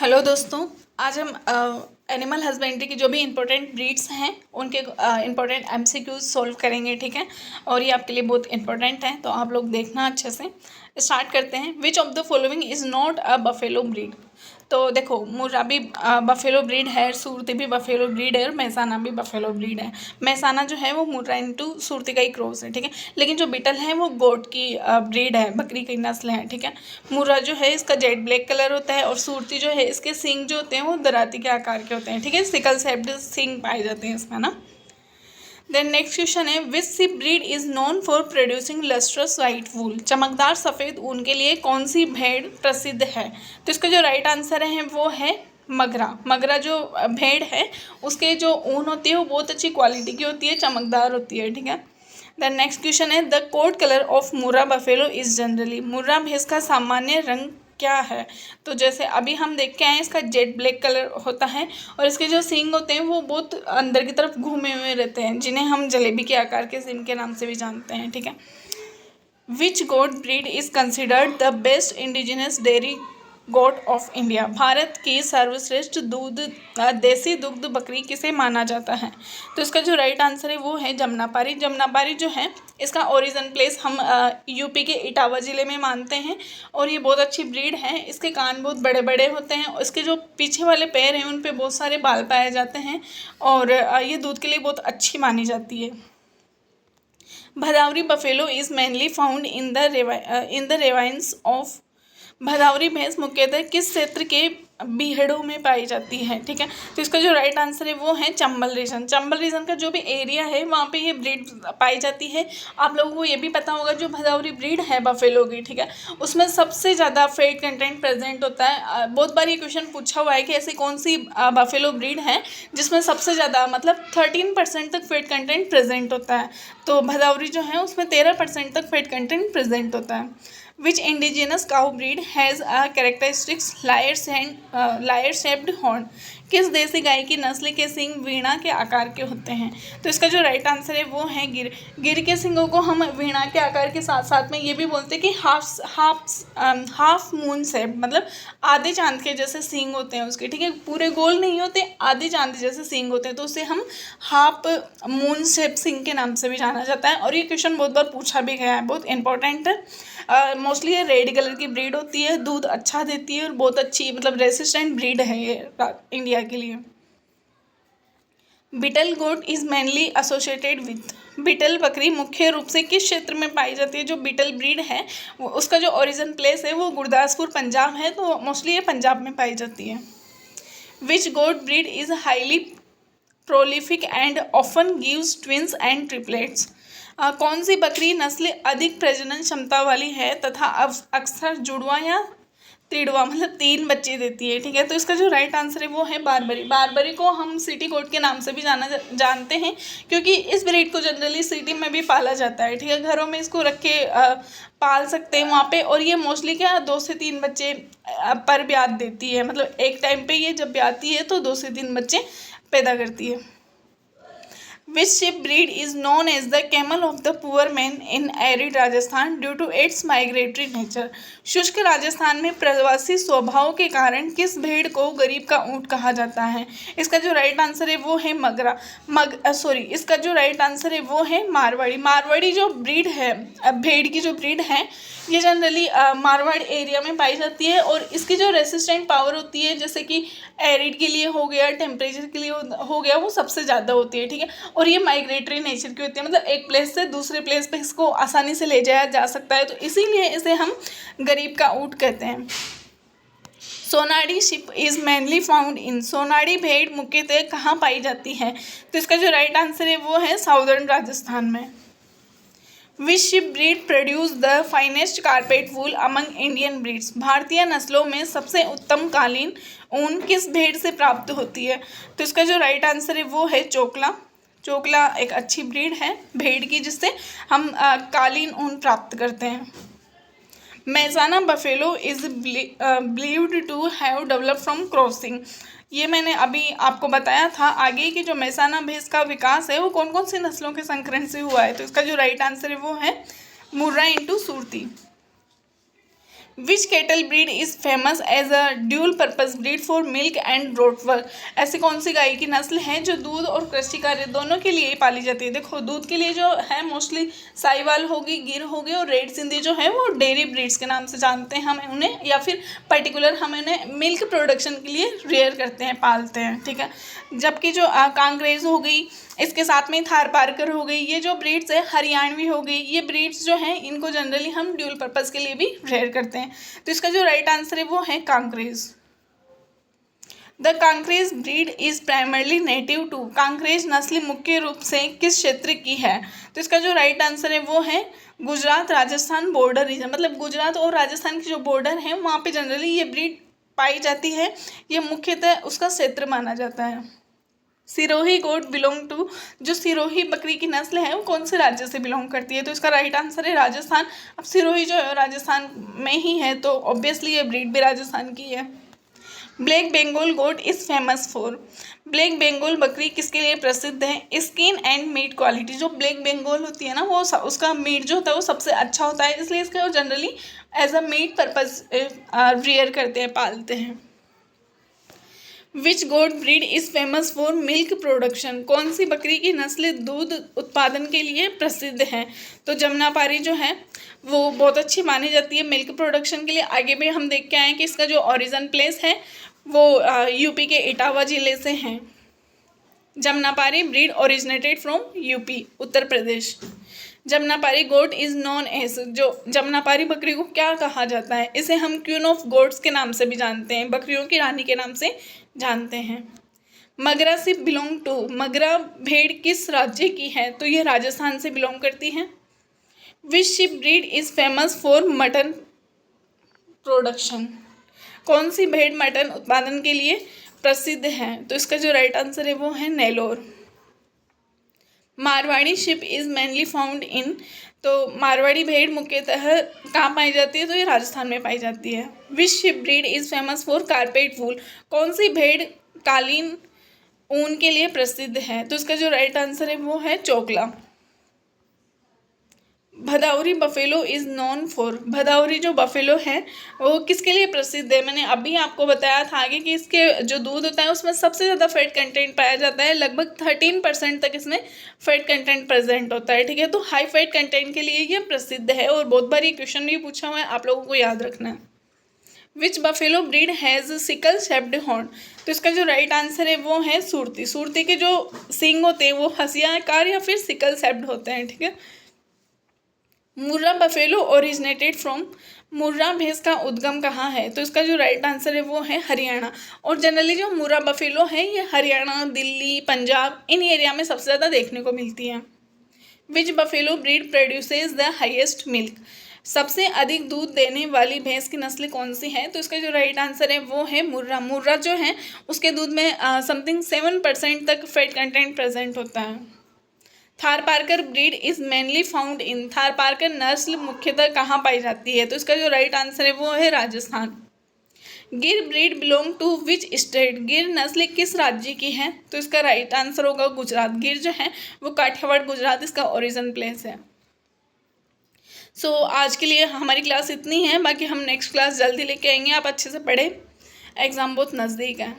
Hello दोस्तों, आज हम एनिमल हस्बेंड्री की जो भी इम्पोर्टेंट ब्रीड्स हैं उनके इम्पोर्टेंट एमसीक्यूज सॉल्व करेंगे। ठीक है, और ये आपके लिए बहुत इंपॉर्टेंट है, तो आप लोग देखना अच्छे से। स्टार्ट करते हैं। Which of the following is not a buffalo breed. तो देखो, मुर्रा भी बफेलो ब्रीड है, सूरती भी बफेलो ब्रीड है और मेहसाना भी बफेलो ब्रीड है। मेहसाना जो है वो मुर्रा इंटू सूरती का ही क्रॉस है। ठीक है, लेकिन जो बीटल है वो गोट की ब्रीड है, बकरी की नस्ल है। ठीक है, मुर्रा जो है इसका जेड ब्लैक कलर होता है और सूरती जो है इसके सींग जो होते हैं वो दराती के आकार के होते हैं। ठीक है, सिकल शेप्ड सींग पाए जाते हैं इसमें ना। देन नेक्स्ट क्वेश्चन है, which sheep breed is known for producing lustrous white wool. चमकदार सफ़ेद ऊन के लिए कौन सी भेड़ प्रसिद्ध है। तो इसका जो राइट आंसर है वो है मगरा। मगरा जो भेड़ है उसके जो ऊन होती है वो बहुत अच्छी क्वालिटी की होती है, चमकदार होती है। ठीक है, द नेक्स्ट क्वेश्चन है, the coat colour of Murrah buffalo is generally. Murrah भैंस का सामान्य रंग क्या है। तो जैसे अभी हम देख के आए, इसका जेट ब्लैक कलर होता है और इसके जो सींग होते हैं वो बहुत अंदर की तरफ घूमे हुए रहते हैं, जिन्हें हम जलेबी के आकार के सींग के नाम से भी जानते हैं। ठीक है, which goat breed is considered the best indigenous dairy goat of India. भारत की सर्वश्रेष्ठ देसी दुग्ध बकरी किसे माना जाता है। तो इसका जो राइट आंसर है वो है जमनापारी। जमनापारी जो है इसका ओरिजिन प्लेस हम यूपी के इटावा ज़िले में मानते हैं और ये बहुत अच्छी ब्रीड है। इसके कान बहुत बड़े बड़े होते हैं और इसके जो पीछे वाले पैर हैं उन पे बहुत सारे बाल पाए जाते हैं और ये दूध के लिए बहुत अच्छी मानी जाती है। Bhadawari buffalo is mainly found in the ravines of. Bhadawari भैंस मुख्यतः किस क्षेत्र के बीहड़ों में पाई जाती है। ठीक है, तो इसका जो राइट आंसर है वो है चंबल रीजन। चंबल रीजन का जो भी एरिया है वहाँ पे ये ब्रीड पाई जाती है। आप लोगों को ये भी पता होगा, जो भदावरी ब्रीड है बफेलो की, ठीक है, उसमें सबसे ज़्यादा फैट कंटेंट प्रेजेंट होता है। बहुत बार ये क्वेश्चन पूछा हुआ है कि ऐसी कौन सी बफेलो ब्रीड है जिसमें सबसे ज़्यादा मतलब 13% तक फैट कंटेंट प्रेजेंट होता है। तो भदावरी जो है उसमें 13% तक फैट कंटेंट प्रेजेंट होता है। Which indigenous cow breed has a characteristics lyre shaped horn. किस देसी गाय की नस्ल के सींग वीणा के आकार के होते हैं। तो इसका जो राइट आंसर है वो है गिर। गिर के सींगों को हम वीणा के आकार के साथ साथ में ये भी बोलते हैं कि हाफ मून शेप, मतलब आधे चांद के जैसे सींग होते हैं उसके। ठीक है, पूरे गोल नहीं होते, आधे चांद जैसे सींग होते हैं, तो उसे हम हाफ मून शेप सींग के नाम से भी जाना जाता है। और ये क्वेश्चन बहुत बार पूछा भी गया है, बहुत इंपॉर्टेंट है। मोस्टली ये रेड कलर की ब्रीड होती है, दूध अच्छा देती है और बहुत अच्छी मतलब रेसिस्टेंट ब्रीड है ये इंडिया के लिए। Beetal goat is mainly associated with. Beetal बकरी मुख्य रूप से किस क्षेत्र में पाई जाती है। जो बीटल ब्रीड है उसका जो ओरिजिन प्लेस है वो गुरदासपुर पंजाब है, तो मोस्टली ये पंजाब में पाई जाती है। Which goat breed is highly prolific and often gives twins and triplets. कौन सी बकरी नस्ल अधिक प्रजनन क्षमता वाली है तथा अक्सर जुड़वा या तिड़वा मतलब 3 बच्चे देती है। ठीक है, तो इसका जो राइट आंसर है वो है बारबरी। बारबरी को हम सिटी गोट के नाम से भी जानते हैं, क्योंकि इस ब्रीड को जनरली सिटी में भी पाला जाता है। ठीक है, घरों में इसको रख के पाल सकते हैं वहाँ पे, और ये मोस्टली क्या 2 से 3 बच्चे पर ब्यात देती है। मतलब एक टाइम पे ये जब ब्याती है तो 2 से 3 बच्चे पैदा करती है। Which sheep breed is known as the camel of the poor man in arid Rajasthan due to its migratory nature। शुष्क राजस्थान में प्रवासी स्वभाव के कारण किस भेड़ को गरीब का ऊँट कहा जाता है। इसका जो राइट आंसर है वो है मगरा। इसका जो राइट आंसर है वो है मारवाड़ी। मारवाड़ी जो ब्रीड है, भेड़ की जो ब्रीड है, ये जनरली मारवाड़ एरिया में पाई जाती है और इसकी जो रेसिस्टेंट पावर होती है, जैसे कि एरिड के लिए हो गया, टेम्परेचर के लिए हो गया, वो सबसे ज़्यादा होती है। ठीक है, और ये माइग्रेटरी नेचर की होती है, मतलब एक प्लेस से दूसरे प्लेस पे इसको आसानी से ले जाया जा सकता है, तो इसीलिए इसे हम गरीब का ऊँट कहते हैं। Sonadi ship is mainly found in. Sonadi भेड़ मुख्यतः कहाँ पाई जाती है। तो इसका जो राइट आंसर है वो है साउदर्न राजस्थान में। Which sheep breed produce the finest carpet wool among Indian breeds. भारतीय नस्लों में सबसे उत्तम कालीन ऊन किस भेड़ से प्राप्त होती है। तो इसका जो राइट आंसर है वो है चोकला। चोकला एक अच्छी ब्रीड है भेड़ की, जिससे हम कालीन ऊन प्राप्त करते हैं। Mehsana buffalo is believed to have developed from crossing. ये मैंने अभी आपको बताया था आगे कि जो मेहसाना भैंस का विकास है वो कौन कौन सी नस्लों के संकरण से हुआ है। तो इसका जो राइट आंसर है वो है Murrah into Surti. Which cattle breed is famous as a dual purpose breed for milk and draught work. ऐसी कौन सी गाय की नस्ल है जो दूध और कृषि कार्य दोनों के लिए पाली जाती है? देखो, दूध के लिए जो है मोस्टली साहिवाल होगी, गिर होगी, और रेड सिंधी जो है वो डेयरी ब्रीड्स के नाम से जानते हैं हम उन्हें, या फिर पर्टिकुलर हम उन्हें मिल्क प्रोडक्शन के लिए रेयर करते हैं, पालते हैं, ठीक है। जबकि जो कांग्रेज हो गई, इसके साथ में थारपारकर हो गई, ये जो ब्रीड्स है हरियाणवी हो गई, ये ब्रीड्स जो हैं इनको जनरली हम ड्यूल पर्पस के लिए भी रेयर करते हैं। तो इसका जो राइट आंसर है वो है Kankrej. The Kankrej breed is primarily native to. Kankrej नस्ल मुख्य रूप से किस क्षेत्र की है? तो इसका जो राइट आंसर है वो है गुजरात राजस्थान बॉर्डर रीजन, मतलब गुजरात और राजस्थान की जो बॉर्डर है वहाँ पे जनरली ये ब्रीड पाई जाती है। ये मुख्यतः उसका क्षेत्र माना जाता है। सिरोही गोट बिलोंग टू। जो सिरोही बकरी की नस्ल है वो कौन से राज्य से बिलोंग करती है? तो इसका राइट आंसर है राजस्थान। अब सिरोही जो है राजस्थान में ही है, तो ऑब्वियसली ये ब्रीड भी राजस्थान की है। Black Bengal goat is famous for. Black Bengal बकरी किसके लिए प्रसिद्ध है? Skin and meat quality. जो ब्लैक बंगाल होती है ना वो उसका मीट जो होता है वो सबसे अच्छा होता है, इसलिए इसका generally as a meat purpose rear करते हैं, पालते हैं। Which goat breed is famous for milk production. कौन सी बकरी की नस्ल दूध उत्पादन के लिए प्रसिद्ध है? तो जमुनापारी जो है वो बहुत अच्छी मानी जाती है मिल्क प्रोडक्शन के लिए। आगे भी हम देख के आए कि इसका जो ओरिजिन प्लेस है वो यूपी के इटावा ज़िले से हैं। Jamunapari breed originated from UP, Uttar Pradesh. Jamunapari goat is known as. जो जमुनापारी बकरी को क्या कहा जाता है? इसे हम क्वीन ऑफ गोट्स के नाम से भी जानते हैं, बकरियों की रानी के नाम से जानते हैं। Magra sheep belong to. Magra भेड़ किस राज्य की है? तो ये राजस्थान से बिलोंग करती है। Which sheep breed is famous for mutton production. कौन सी भेड़ मटन उत्पादन के लिए प्रसिद्ध है? तो इसका जो राइट आंसर है वो है Nellore. Marwari ship is mainly found in. तो मारवाड़ी भेड़ मुख्यतः कहाँ पाई जाती है? तो ये राजस्थान में पाई जाती है। Which sheep breed is famous for carpet wool. कौन सी भेड़ कालीन ऊन के लिए प्रसिद्ध है? तो इसका जो राइट आंसर है वो है Chokla. Bhadawari buffalo is known for. Bhadawari जो बफेलो है वो किसके लिए प्रसिद्ध है? मैंने अभी आपको बताया था आगे कि इसके जो दूध होता है उसमें सबसे ज़्यादा फैट कंटेंट पाया जाता है, लगभग 13% तक इसमें फैट कंटेंट प्रेजेंट होता है, ठीक है। तो हाई फैट कंटेंट के लिए ये प्रसिद्ध है, और बहुत बार ये क्वेश्चन भी पूछा हुआ है, आप लोगों को याद रखना है। Which buffalo breed has sickle shaped horn. तो इसका जो राइट आंसर है वो है सुरती। सुरती के जो सींग होते हैं वो हंसियाकार या फिर सिकल शेप्ड होते हैं, ठीक है। मुर्रा बफेलो ओरिजिनेटेड फ्रॉम। मुर्रा भैंस का उद्गम कहाँ है? तो इसका जो राइट आंसर है वो है हरियाणा। और जनरली जो मुर्रा बफेलो है ये हरियाणा, दिल्ली, पंजाब इन एरिया में सबसे ज़्यादा देखने को मिलती है। Which buffalo breed produces the highest milk. सबसे अधिक दूध देने वाली भैंस की नस्ल कौन सी है? तो इसका जो राइट आंसर है वो है मुर्रा। मुर्रा जो है उसके दूध में समथिंग 7% तक फैट कंटेंट प्रेजेंट होता है। Tharparkar breed is mainly found in. Tharparkar नस्ल मुख्यतः कहाँ पाई जाती है? तो इसका जो राइट आंसर है वो है Rajasthan. Gir breed belong to which state. Gir नस्ल किस राज्य की है? तो इसका राइट आंसर होगा गुजरात। गिर जो है वो काठियावाड़ गुजरात इसका ओरिजिन प्लेस है। सो आज के लिए हमारी क्लास इतनी है, बाकी हम नेक्स्ट क्लास जल्दी लेके आएंगे। आप अच्छे से पढ़ें, एग्ज़ाम बहुत नज़दीक है।